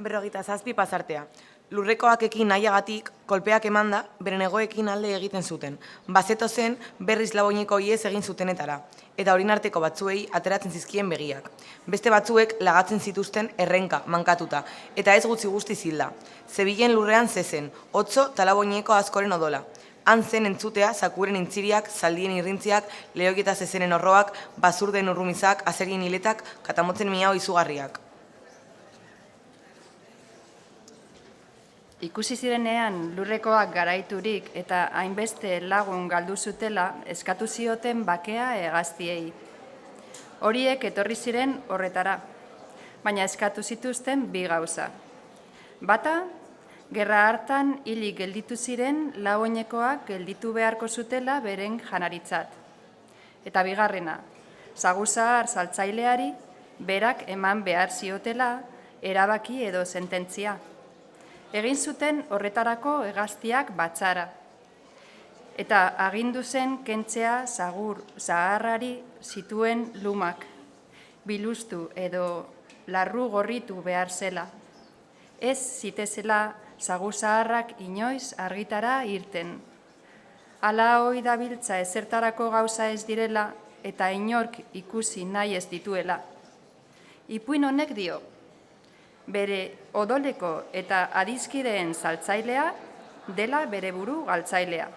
57 pasartea. Lurrekoakekin nahiagatik, kolpeak emanda, beren egoekin alde egiten zuten. Bazeto zen, berriz laboineko iez egin zutenetara, eta horin arteko batzuei ateratzen zizkien begiak. Beste batzuek lagatzen zituzten errenka, mankatuta, eta ez gutxi guzti zilda. Zebilen lurrean zezen, otso talaboineko askoren odola. Han zen entzutea, zakuren intziriak, zaldien irrintziak, lehoieta zezenen horroak, bazurden urrumizak, azerien hiletak, katamotzen miao izugarriak. Ikusi zirenean lurrekoak garaiturik eta hainbeste lagun galdu zutela eskatu zioten bakea hegaztiei. Horiek etorri ziren horretara, baina eskatu zituzten bi gauza. Bata, gerra hartan hilik gelditu ziren lagoinekoak gelditu beharko zutela beren janaritzat. Eta bigarrena, saguzahar saltzaileari berak eman behar ziotela erabaki edo sententzia. Egin zuten horretarako hegaztiak batzara. Eta agindu zen kentzea zagur zaharrari zituen lumak, biluztu edo larru gorritu behar zela. Ez zitezela zagur zaharrak inoiz argitara irten. Hala hoi dabiltza ezertarako gauza ez direla eta inork ikusi nahi ez dituela. Ipuin honek dio, bere odoleko eta adizkideen saltzailea dela bere buru galtzailea.